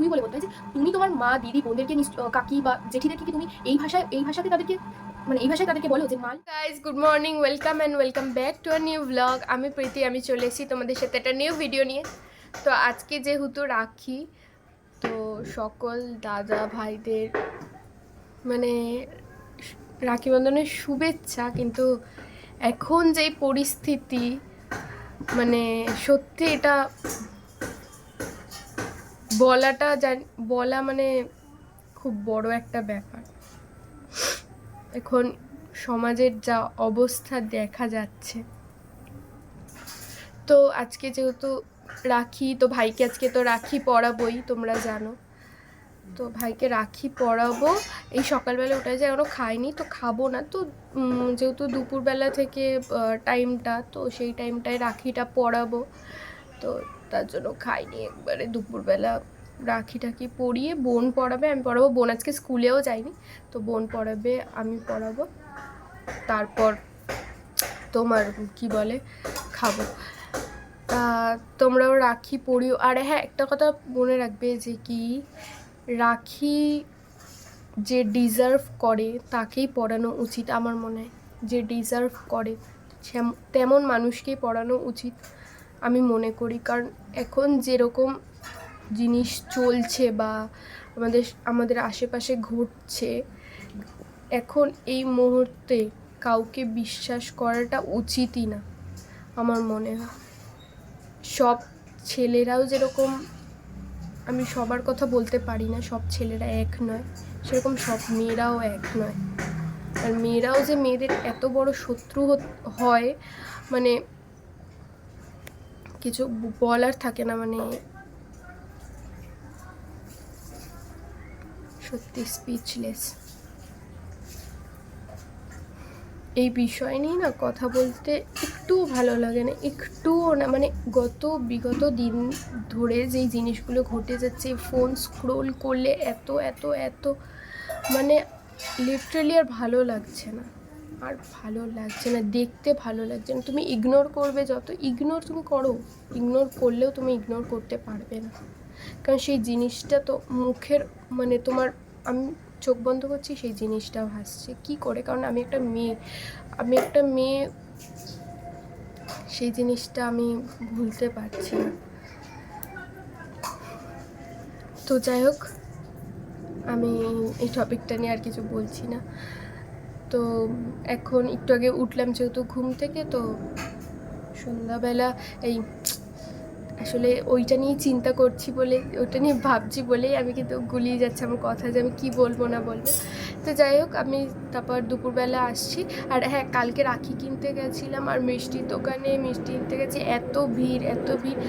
তুই বলে বলতে হয় যে তুমি তোমার মা দিদি বোনদেরকে কাকি বা জেঠিদেরকে কি তুমি এই ভাষাতে তাদেরকে মানে এই ভাষায় তাদেরকে বলো যে মাল। Guys good morning, welcome and welcome back to a new blog. আমি প্রীতি, আমি চলে এসেছি তোমাদের সাথে একটা নিউ ভিডিও নিয়ে। তো আজকে যেহেতু রাখি, তো সকল দাদা ভাইদের মানে রাখি বন্ধনের শুভেচ্ছা। কিন্তু এখন যেই পরিস্থিতি, মানে সত্যি এটা বলা মানে খুব বড় একটা ব্যাপার। এখন সমাজের যা অবস্থা দেখা যাচ্ছে, তো আজকে যেহেতু রাখি, তো ভাইকে আজকে তো রাখি পরাবোই, তোমরা জানো। তো ভাইকে রাখি পরাবো। এই সকালবেলা উঠে যায়, এখনও খাইনি, তো খাবো না। তো যেহেতু দুপুরবেলা থেকে টাইমটা, তো সেই টাইমটায় রাখিটা পরাবো, তো তার জন্য খাইনি। একবারে দুপুরবেলা রাখি টাখি পরিয়ে বোন পড়াবে, আমি পড়াবো। বোন আজকে স্কুলেও যায়নি, তো বোন পড়াবে, আমি পড়াবো। তারপর তোমার কি বলে খাবো। তা তোমরাও রাখি পরিও। আর হ্যাঁ, একটা কথা মনে রাখবে যে কি, রাখি যে ডিজার্ভ করে তাকেই পড়ানো উচিত। আমার মনে হয় যে ডিজার্ভ করে তেমন মানুষকেই পড়ানো উচিত আমি মনে করি। কারণ এখন যেরকম জিনিস চলছে বা আমাদের আশেপাশে ঘটছে, এখন এই মুহূর্তে কাউকে বিশ্বাস করাটা উচিতই না আমার মনে হয়। সব ছেলেরাও যেরকম, আমি সবার কথা বলতে পারি না, সব ছেলেরা এক নয়, সেরকম সব মেয়েরাও এক নয়। আর মেয়েরাও যে মেয়েদের এত বড় শত্রু হয়, মানে কিছু বলার থাকে না। মানে সত্যি স্পিচলেস। এই বিষয় নিয়ে না কথা বলতে একটুও ভালো লাগে না, একটুও না। মানে বিগত দিন ধরে যেই জিনিসগুলো ঘটে যাচ্ছে, ফোন স্ক্রোল করলে এত এত এত, মানে লিটারালি আর ভালো লাগছে না, আর ভালো লাগছে না, দেখতে ভালো লাগছে না। তুমি ইগনোর করবে, যত ইগনোর তুমি করো, ইগনোর করলেও তুমি ইগনোর করতে পারবে না। কারণ সেই জিনিসটা তো মুখের, মানে তোমার, আমি চোখ বন্ধ করছি, সেই জিনিসটাও হাসছে কি করে? কারণ আমি একটা মেয়ে, সেই জিনিসটা আমি ভুলতে পারছি না। তো যাই হোক, আমি এই টপিকটা নিয়ে আর কিছু বলছি না। তো এখন একটু আগে উঠলাম যেহেতু ঘুম থেকে, তো সন্ধ্যাবেলা এই আসলে ওইটা নিয়ে চিন্তা করছি বলে, ওইটা নিয়ে ভাবছি বলেই আমি কিন্তু গুলিয়ে যাচ্ছে আমার কথা যে আমি কী বলবো না বলবো। তো যাই হোক, আমি তারপর দুপুরবেলা আসছি। আর হ্যাঁ, কালকে রাখি কিনতে গেছিলাম, আর মিষ্টির দোকানে মিষ্টি কিনতে গেছি, এত ভিড় এত ভিড়।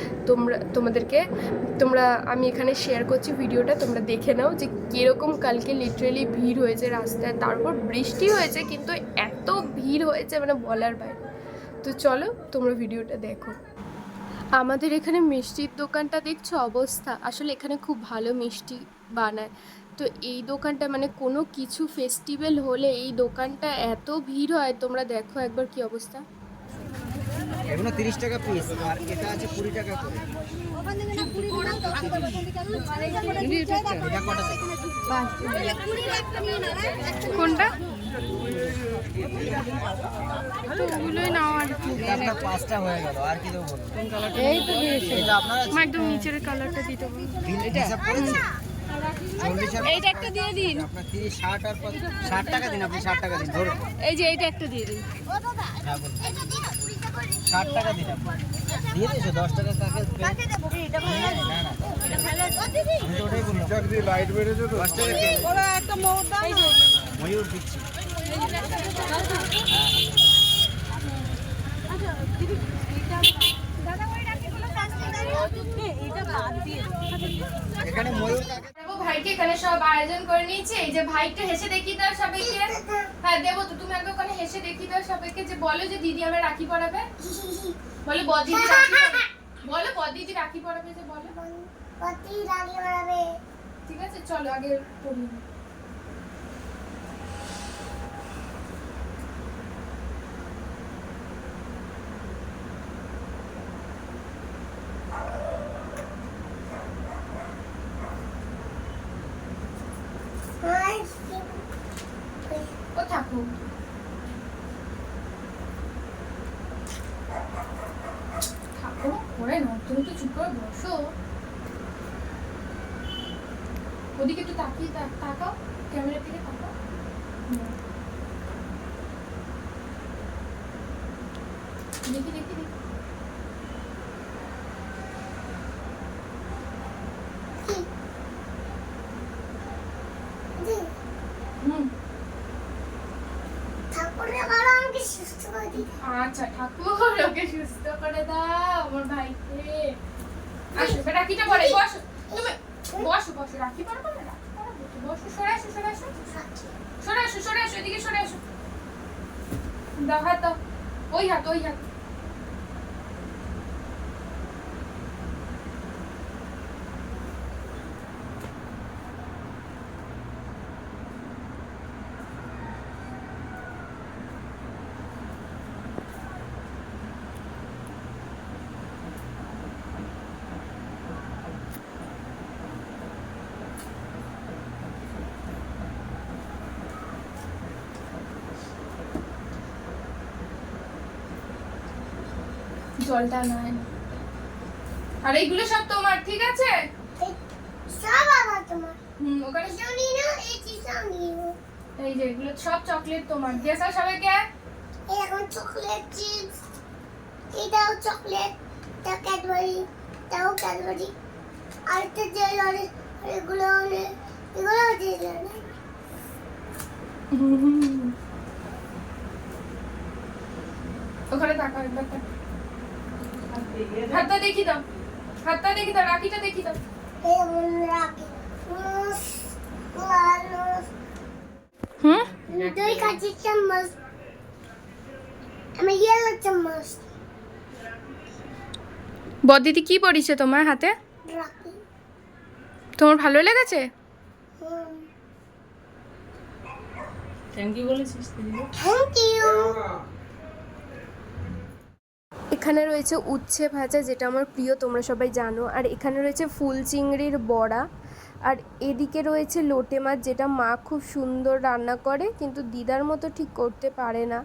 আমি এখানে শেয়ার করছি ভিডিওটা, তোমরা দেখে নাও যে কীরকম কালকে লিটারেলি ভিড় হয়েছে রাস্তায়। তারপর বৃষ্টি হয়েছে, কিন্তু এত ভিড় হয়েছে মানে বলার বাইরে। তো চলো তোমরা ভিডিওটা দেখো। আমাদের এখানে মিষ্টির দোকানটা দেখছো অবস্থা, আসলে এখানে খুব ভালো মিষ্টি বানায়। তো এই দোকানটা মানে কোনো কিছু ফেস্টিভ্যাল হলে এই দোকানটা এত ভিড় হয়, তোমরা দেখো একবার কি অবস্থা। এগুলো 30 টাকা পিস, আর এটা আছে 20 টাকা করে। কোনটা? ওগুলোই নাও আর কি। আপনার 5টা হয়ে গেল, আর কি দেবো? এই তো দিয়েছে, এটা আপনার আছে? একদম নিচের কালারটা দিতে বলো। এটা হিসাব করেছে? 40 আর এইটা একটা দিয়ে দিন। আপনার 30, 60 আর 60 টাকা দিন। আপনি 60 টাকা দিন, ধরুন। এই যে এইটা একটা দিয়ে দিন। হ্যাঁ বলুন। 60 টাকা দিন আপনি। দিয়ে দিয়েছো 10 টাকা কাকে দেবো? না না, আমি তো ওটাই বললাম। লাইট বেড়েছে তো 10 টাকা কে? ওরা একটা ময়ূর দিচ্ছি। এখানে ময়ূর কাকে? ভাইকে এখানে সব আয়োজন করে নিয়েছি। এই যে ভাইকে হেসে দেখিয়ে দাও সবাইকে। হ্যাঁ দেবো তো, তুমি আগে ওখানে হেসে দেখিয়ে দাও সবাইকে, যে বলো যে দিদি আমার রাখি পরাবে। বলো বদিদি রাখি পরাবে। বলো বদিদি রাখি পরাবে, যে বলো বদি রাখি পরাবে। ঠিক আছে, চলো আগে পড়ি। তুমি তো চুপ করে বসো। ওদিকে একটু তাকিয়ে তাকাও, ক্যামেরার দিকে তাকাও। দেখি দেখি দেখি। ঠাকুরের বাবা আমাকে সুস্থ করে দিতে। আচ্ছা ঠাকুর ওকে সুস্থ করে দাও আমার ভাইকে। আসো রাখিটা পরে বসো, তুমি বসো বসো, রাখি পারবো না, রাখি পারবো তো, বসো, সরে আসো সরে আসো সরে আসো সরে আসো, এদিকে সরে আসো। দাও হাত দাও, ওই হাত ওই হাত। জলটা নাই, আর এইগুলো সব তোমার, ঠিক আছে? সব আবার তোমার। ওখানে শুনি না এই চিজটা নিও। এই যে এগুলো সব চকলেট তোমার। দিয়েছো সবাইকে? এই এখন চকলেট চিপস, এটাও চকলেট, এটা ক্যাডবেরি, এটাও ক্যাডবেরি, আর এটা জেল, আর এগুলো জেল। ওখানে তাকাও একবার, তাকাও। হাতটা দেখি দাও, হাতটা দেখি দাও, রাখিটা দেখি দাও। এই মন রাখি দুই কাঠি চামচ, আমি ইয়েলো চামচ বদিদি কি পড়িছে তোমার হাতে? রাখি। তোমার ভালো লেগেছে? থ্যাংক ইউ বলেছিস দিদি? Thank you. এখানে রয়েছে উচ্ছে ভাজা, যেটা আমার প্রিয়, তোমরা সবাই জানো। আর এখানে রয়েছে ফুল চিংড়ির বড়া। আর এদিকে রয়েছে লোটে মাছ, যেটা মা খুব সুন্দর রান্না করে, কিন্তু দিদার মতো ঠিক করতে পারে না।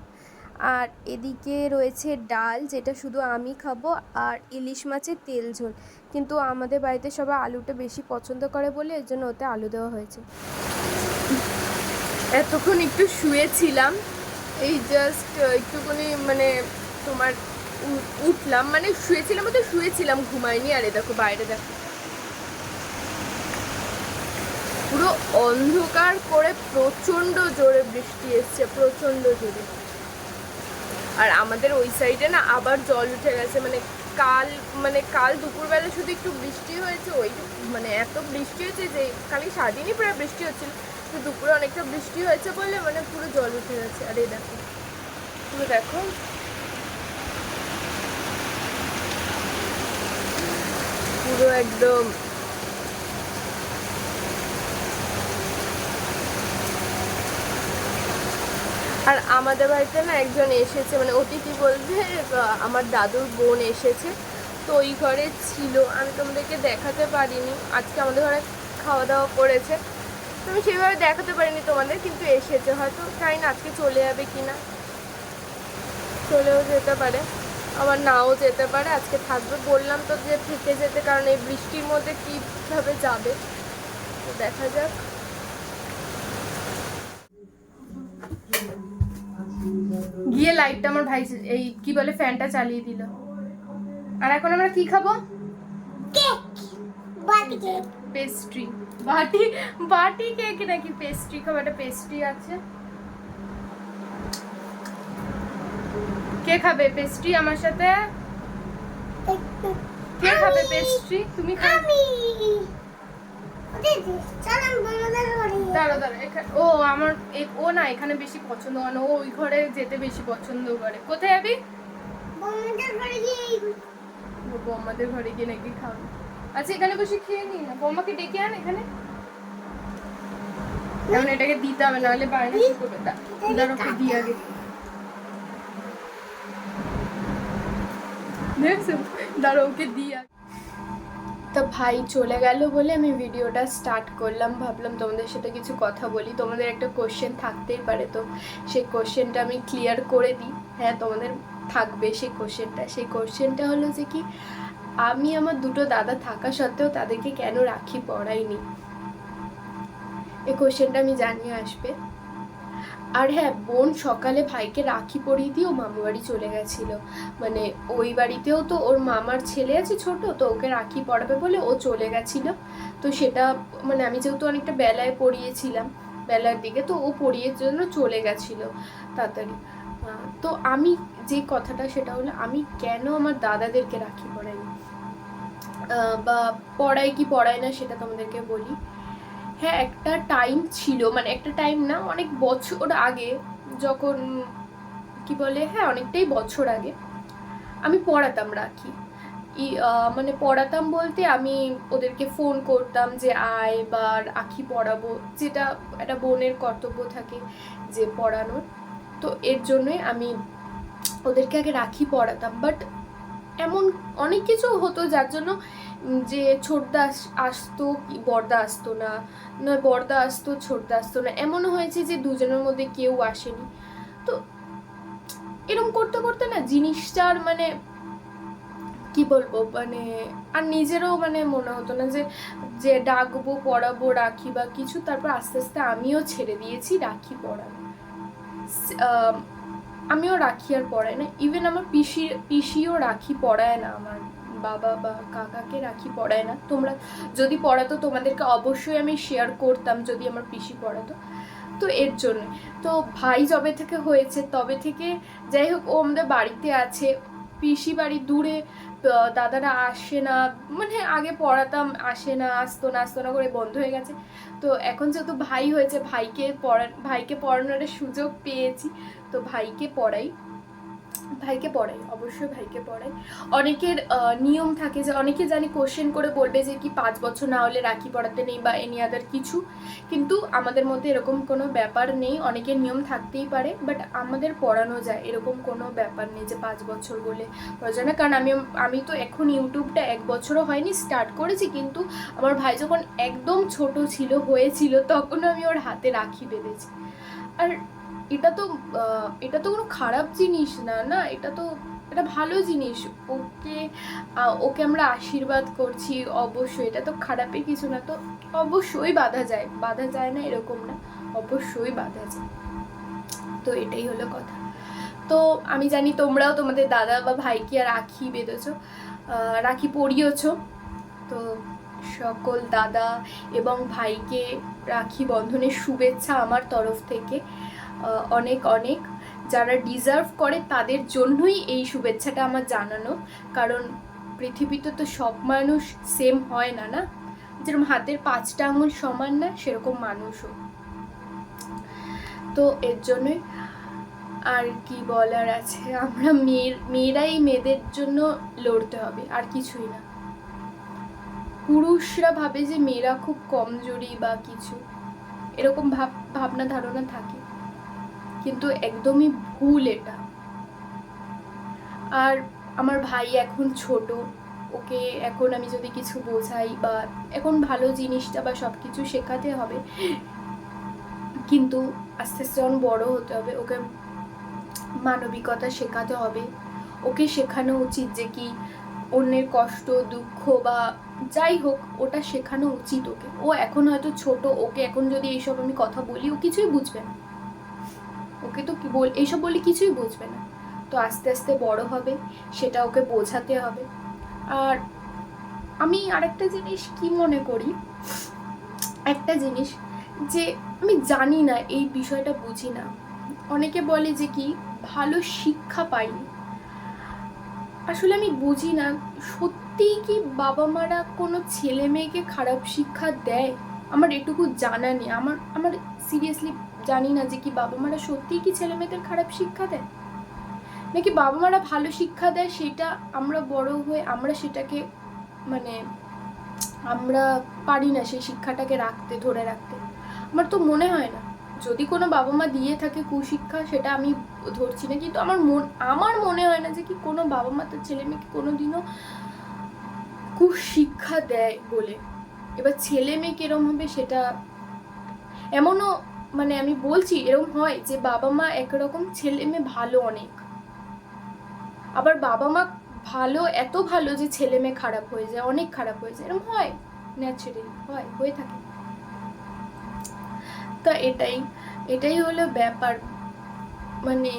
আর এদিকে রয়েছে ডাল, যেটা শুধু আমি খাবো, আর ইলিশ মাছের তেল ঝোল। কিন্তু আমাদের বাড়িতে সবাই আলুটা বেশি পছন্দ করে বলে এর জন্য ওতে আলু দেওয়া হয়েছে। এতক্ষণ একটু শুয়েছিলাম, এই জাস্ট একটুখানি মানে তোমার উঠলাম, মানে শুয়েছিলাম তো শুয়েছিলাম, ঘুমাইনি। আর এ দেখো বাইরে দেখো পুরো অন্ধকার করে প্রচণ্ড জোরে বৃষ্টি এসছে, প্রচণ্ড জোরে। আর আমাদের ওই সাইডে না আবার জল উঠে গেছে, মানে কাল দুপুরবেলা শুধু একটু বৃষ্টি হয়েছে, ওই মানে এত বৃষ্টি হয়েছে যে কালই সারাদিনই প্রায় বৃষ্টি হচ্ছিল, তো দুপুরে অনেকটা বৃষ্টি হয়েছে বলে মানে পুরো জল উঠে গেছে। আর এই দেখো পুরো দেখো পুরো একদম আর আমাদের বাড়িতে না একজন এসেছে, মানে অতিথি বলতে আমার দাদুর বোন এসেছে, তো ওই ঘরে ছিল, আমি তোমাদেরকে দেখাতে পারিনি। আজকে আমাদের ঘরে খাওয়া দাওয়া করেছে, তো আমি সেভাবে দেখাতে পারিনি তোমাদের, কিন্তু এসেছে, হয়তো জানি না আজকে চলে যাবে কি না, চলেও যেতে পারে আবার নাও যেতে পারে, আজকে থাকবে বললাম তো যে থেকে যেতে, কারণ এই বৃষ্টির মধ্যে কীভাবে যাবে, তো দেখা যাক। গিয়ে লাইটটা আমার ভাই এই কি বলে ফ্যানটা চালিয়ে দিল। আর এখন আমরা কি খাবো? কেক, বাটি কেক, পেস্ট্রি। বাটি বাটি কেক নাকি পেস্ট্রি খাবো? একটা পেস্ট্রি আছে। কে খাবে পেস্ট্রি আমার সাথে? কে খাবে পেস্ট্রি? তুমি খাবে? আমি দিদি চল আমি বন্ধুদের বাড়ি দাঁড়ো দাঁড়ো, ও আমার ও না এখানে বেশি পছন্দ করে না, ও ওই ঘরে যেতে বেশি পছন্দ করে। কোথায় যাবি? বন্ধুদের বাড়ি গিয়ে ও বৌমাদের ঘরে গিয়ে নাকি খাবে। আচ্ছা এখানে বসে খেয়ে নি না, বৌমাকে ডেকে আন এখানে। এখন এটাকে দিতে হবে, নাহলে বায়না কি করবে। দাঁড়ো ওকে দিয়ে আগে। দেখছো, দাঁড়ো ওকে দিয়ে আগে। তো ভাই চলে গেল বলে আমি ভিডিওটা স্টার্ট করলাম, ভাবলাম তোমাদের সাথে কিছু কথা বলি। তোমাদের একটা কোশ্চেন থাকতেই পারে, তো সেই কোশ্চেনটা আমি ক্লিয়ার করে দিই। হ্যাঁ তোমাদের থাকবে সেই কোশ্চেনটা হলো যে কি আমি আমার দুটো দাদা থাকা সত্ত্বেও তাদেরকে কেন রাখি পরাইনি, এই কোশ্চেনটা আমি জানিয়ে আসবে। আর হ্যাঁ, বোন সকালে ভাইকে রাখি পরিয়ে দিয়ে ও মামু বাড়ি চলে গেছিলো, মানে ওই বাড়িতেও তো ওর মামার ছেলে আছে ছোট, তো ওকে রাখি পরাবে বলে ও চলে গেছিলো। তো সেটা মানে আমি যেহেতু অনেকটা বেলায় পড়িয়েছিলাম, বেলার দিকে, তো ও পড়িয়ে জন্য চলে গেছিলো তাড়াতাড়ি। তো আমি যে কথাটা সেটা হলো, আমি কেন আমার দাদাদেরকে রাখি পরাইনি বা পড়াই কি পড়াই না সেটা তোমাদেরকে বলি। হ্যাঁ, একটা টাইম ছিল, মানে একটা টাইম না, অনেক বছর আগে, যখন কি বলে, হ্যাঁ অনেকটাই বছর আগে আমি পড়াতাম রাখি। মানে পড়াতাম বলতে আমি ওদেরকে ফোন করতাম যে আয় বা রাখি পড়াবো, যেটা একটা বোনের কর্তব্য থাকে যে পড়ানোর। তো এর জন্যই আমি ওদেরকে আগে রাখি পড়াতাম। বাট এমন অনেক কিছু হতো যার জন্য যে ছোটদা আসতো কি বড়দা আসতো না, না বড়দা আসতো ছোটদা আসতো না, এমনও হয়েছে যে দুজনের মধ্যে কেউ আসেনি। তো এরকম করতে করতে না জিনিসটার মানে কি বলবো, মানে আর নিজেরও মানে মনে হতো না যে যে ডাকবো পড়াবো রাখি বা কিছু। তারপর আস্তে আস্তে আমিও ছেড়ে দিয়েছি রাখি পড়ানো। আমিও রাখি আর পড়াই না, ইভেন আমার পিসিও রাখি পড়ায় না, আমার বাবা বা কাকাকে রাখি পড়ায় না। তোমরা যদি পড়াতো তোমাদেরকে অবশ্যই আমি শেয়ার করতাম যদি আমার পিসি পড়াতো। তো এর জন্য তো ভাই যবে থেকে হয়েছে তবে থেকে যাই হোক ও আমাদের বাড়িতে আছে, পিসি বাড়ি দূরে, দাদারা আসে না, মানে আগে পড়াতাম আসে না, আসতো না করে বন্ধ হয়ে গেছে। তো এখন যেহেতু ভাই হয়েছে, ভাইকে পড়ানোর সুযোগ পেয়েছি, তো ভাইকে পড়াই অবশ্যই ভাইকে পড়াই। অনেকের নিয়ম থাকে যে অনেকে জানি কোশ্চেন করে বলবে যে কি 5 বছর না হলে রাখি পড়াতে নেই বা এনি আদার কিছু, কিন্তু আমাদের মধ্যে এরকম কোনো ব্যাপার নেই। অনেকের নিয়ম থাকতেই পারে, বাট আমাদের পড়ানো যায়, এরকম কোনো ব্যাপার নেই যে 5 বছর বলে পড়া যায় না। কারণ আমি তো এখন ইউটিউবটা 1 বছরও হয়নি স্টার্ট করেছি, কিন্তু আমার ভাই যখন একদম ছোট হয়েছিল তখন আমি ওর হাতে রাখি বেঁধেছি। আর এটা তো কোনো খারাপ জিনিস না, না এটা ভালো জিনিস। ওকে আমরা আশীর্বাদ করছি, অবশ্যই এটা তো খারাপের কিছু না। তো অবশ্যই বাধা যায় না এরকম না, অবশ্যই বাধা যায়। তো এটাই হলো কথা। তো আমি জানি তোমরাও তোমাদের দাদা বা ভাইকে রাখি বেঁধেছো, রাখি পরিয়েছো। তো সকল দাদা এবং ভাইকে রাখি বন্ধনের শুভেচ্ছা আমার তরফ থেকে অনেক অনেক। যারা ডিজার্ভ করে তাদের জন্যই এই শুভেচ্ছাটা আমার জানানো, কারণ পৃথিবীতে তো সব মানুষ সেম হয় না, না যেরকম হাতের 5টা আঙুল সমান না, সেরকম মানুষও। তো এর জন্যই আর কি বলার আছে, আমরা মেয়েরাই মেয়েদের জন্য লড়তে হবে, আর কিছুই না। পুরুষরা ভাবে যে মেয়েরা খুব কমজোরি বা কিছু, এরকম ভাবনা ধারণা থাকে, কিন্তু একদমই ভুল এটা। আর আমার ভাই এখন ছোট, ওকে এখন আমি যদি কিছু বোঝাই বা এখন ভালো জিনিসটা বা সব কিছু শেখাতে হবে, কিন্তু আস্তে আস্তে যখন বড় হতে হবে ওকে মানবিকতা শেখাতে হবে। ওকে শেখানো উচিত যে কি অন্যের কষ্ট দুঃখ বা যাই হোক ওটা শেখানো উচিত ওকে। ও এখন হয়তো ছোট, ওকে এখন যদি এইসব আমি কথা বলি ও কিছুই বুঝবে না, ওকে তো এইসব বললে কিছুই বুঝবে না। তো আস্তে আস্তে বড় হবে, সেটা ওকে বোঝাতে হবে। আর আমি আরেকটা জিনিস কি মনে করি, একটা জিনিস যে আমি জানি না, এই বিষয়টা বুঝি না, অনেকে বলে যে কি ভালো শিক্ষা পাইনি। আসলে আমি বুঝি না, সত্যিই কি বাবা মারা কোনো ছেলে মেয়েকে খারাপ শিক্ষা দেয়? আমার এটুকু জানা নেই, আমার সিরিয়াসলি জানি না যে কি বাবা মারা সত্যিই কি ছেলে মেয়েদের খারাপ শিক্ষা দেয়, নাকি বাবা মারা ভালো শিক্ষা দেয়, সেটা আমরা বড় হয়ে আমরা সেটাকে মানে আমরা পারি না সেই শিক্ষাটাকে ধরে রাখতে। আমার তো মনে হয় না, যদি কোনো বাবা মা দিয়ে থাকে কুশিক্ষা সেটা আমি ধরছি না, কিন্তু আমার মনে হয় না যে কি কোনো বাবা মা তার ছেলে মেয়েকে কোনোদিনও কুশিক্ষা দেয় বলে। এবার ছেলে মেয়ে কিরম হবে সেটা এমনও মানে আমি বলছি এরকম হয় যে বাবা মা একরকম ছেলে মেয়ে ভালো অনেক, আবার বাবা মা ভালো, এত ভালো যে ছেলে মেয়ে খারাপ হয়ে যায়, অনেক খারাপ হয়ে যায়, এরকম হয়, ন্যাচারালি হয়, হয়ে থাকে। তা এটাই হলো ব্যাপার। মানে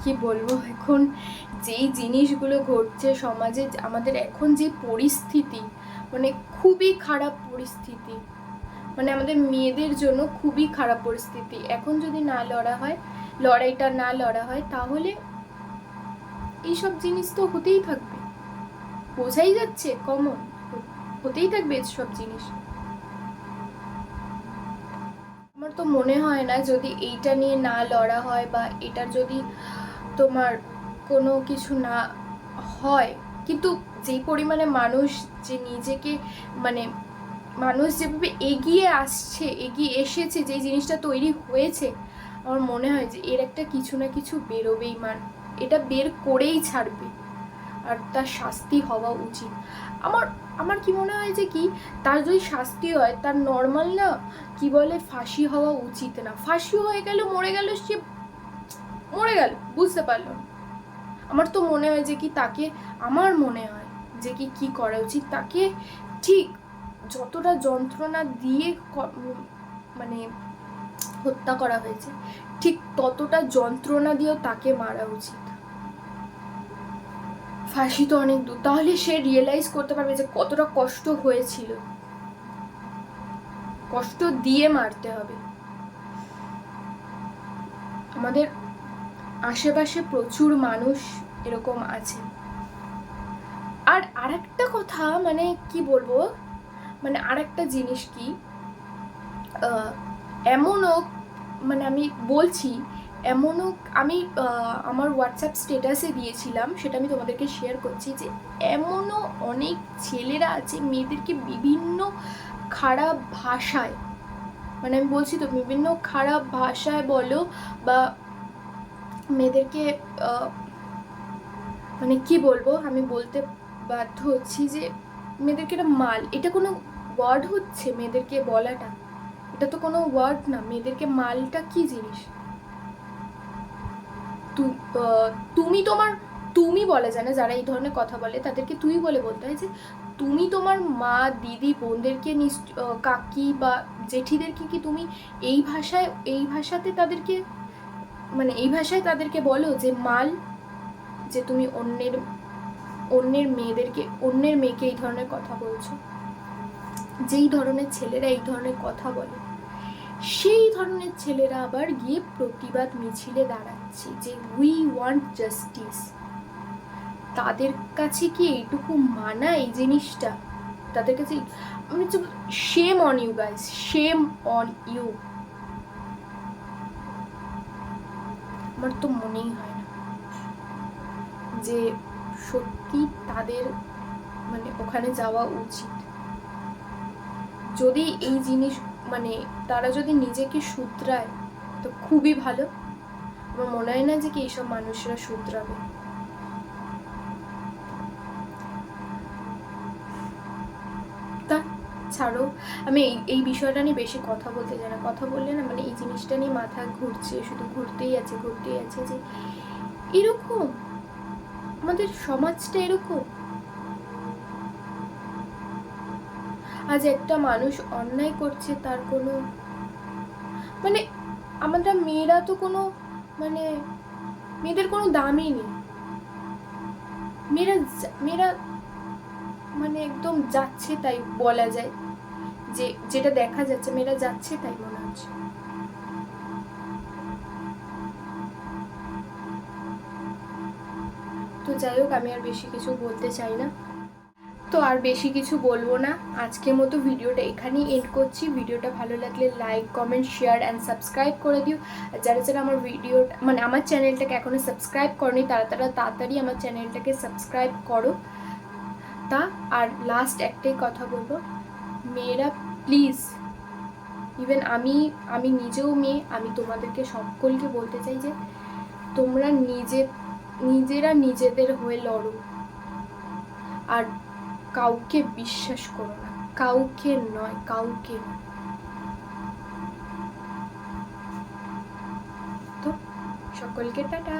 কি বলবো, এখন যেই জিনিসগুলো ঘটছে সমাজে, আমাদের এখন যে পরিস্থিতি, মানে খুবই খারাপ পরিস্থিতি, মানে আমাদের মেয়েদের জন্য খুবই খারাপ পরিস্থিতি। এখন যদি লড়াইটা না লড়া হয়, তাহলে এইসব জিনিস তো হতেই থাকবে, বোঝাই যাচ্ছে, কমন হতেই থাকবে সব জিনিস। আমার তো মনে হয় না যদি এইটা নিয়ে না লড়া হয়, বা এটার যদি তোমার কোনো কিছু না হয়, কিন্তু যেই পরিমাণে মানুষ যে নিজেকে, মানে মানুষ যেভাবে এগিয়ে এসেছে, যে জিনিসটা তৈরি হয়েছে, আমার মনে হয় যে এর একটা কিছু না কিছু বেরোবেই, এটা বের করেই ছাড়বে, আর তার শাস্তি হওয়া উচিত। আমার কি মনে হয় যে কি, তার যদি শাস্তি হয়, তার নর্মাল না কি বলে ফাঁসি হওয়া উচিত না। ফাঁসি হয়ে গেল, মরে গেল, সে মরে গেল, বুঝতে পারলো। আমার তো মনে হয় যে কি তাকে, আমার মনে হয় যে কি করা উচিত, তাকে ঠিক যতটা যন্ত্রণা দিয়ে মানে হত্যা করা হয়েছে, ঠিক ততটা যন্ত্রণা দিয়েও তাকে মারা উচিত। ফাঁসি তো অনেক দূর, তাহলে সে রিয়েলাইজ করতে পারবে যে কতটা কষ্ট হয়েছিল, কষ্ট দিয়ে মারতে হবে। আমাদের আশেপাশে প্রচুর মানুষ এরকম আছে। আর আরেকটা কথা, মানে কি বলবো, মানে আরেকটা জিনিস কি, এমনও, মানে আমি বলছি, এমনও আমি আমার হোয়াটসঅ্যাপ স্ট্যাটাসে দিয়েছিলাম, সেটা আমি তোমাদেরকে শেয়ার করছি, যে এমনও অনেক ছেলেরা আছে মেয়েদেরকে বিভিন্ন খারাপ ভাষায়, মানে আমি বলছি তো, বিভিন্ন খারাপ ভাষায় বলো, বা মেয়েদেরকে মানে কি বলবো, আমি বলতে বাধ্য হচ্ছি যে মেয়েদেরকে এটা এটা কোনো ওয়ার্ড হচ্ছে মেয়েদেরকে বলাটা? এটা তো কোনো ওয়ার্ড না। মেয়েদেরকে মালটা কি জিনিস? তুমি বলা যায় না, যারা এই ধরনের কথা বলে তাদেরকে তুই বলে বলতে হয়, যে তুমি তোমার মা, দিদি, বোনদেরকে কাকি বা জেঠিদেরকে কি তুমি এই ভাষাতে তাদেরকে, মানে এই ভাষায় তাদেরকে বলো যে মাল, যে তুমি অন্যের মেয়েকে এই ধরনের কথা বলছো? যেই ধরনের ছেলেরা এই ধরনের কথা বলে, সেই ধরনের ছেলেরা আবার গিয়ে প্রতিবাদ মিছিলে দাঁড়াচ্ছে যে উই ওয়ান্ট জাস্টিস। তাদের কাছে কি এইটুকু মানা, এই জিনিসটা তাদের কাছে? আমি shame on you guys, shame on you. আমার তো মনেই হয় না যে সত্যি তাদের মানে ওখানে যাওয়া উচিত। যদি এই জিনিস, মানে তারা যদি নিজেকে শুধরায় তো খুবই ভালো। আমার মনে হয় না যে কি এইসব মানুষরা শুধরাবে। তা ছাড়ো, আমি এই বিষয়টা নিয়ে বেশি কথা বলতে চাই না। কথা বললে না, মানে এই জিনিসটা নিয়ে মাথা ঘুরছে, শুধু ঘুরতেই আছে যে এরকম আমাদের সমাজটা এরকম। আজ একটা মানুষ অন্যায় করছে, তার কোনো, মানে আমরা মেয়েরা তো কোনো, মানে মেয়েদের কোনো দামই নেই। মেয়েরা মানে একদম যাচ্ছে তাই বলা যায়, যে যেটা দেখা যাচ্ছে মেয়েরা যাচ্ছে তাই মনে হচ্ছে। তো যাই হোক, আমি আর বেশি কিছু বলতে চাই না, তো আর বেশি কিছু বলবো না। আজকের মতো ভিডিওটা এখানেই এন্ড করছি। ভিডিওটা ভালো লাগলে like, comment, share and subscribe করে দিও। আর যারা আমার মানে আমার চ্যানেলটাকে এখনো সাবস্ক্রাইব করনি, তারা তাড়াতাড়ি আমার চ্যানেলটাকে সাবস্ক্রাইব করো। আর লাস্ট একটাই কথা বলবো, মেয়েরা প্লিজ, ইভেন আমি নিজেও মেয়ে, আমি তোমাদেরকে সকলকে বলতে চাই যে তোমরা নিজেরা নিজেদের হয়ে লড়ো, আর কাউকে বিশ্বাস করো না, কাউকে নয়। তো সকলকে টাটা।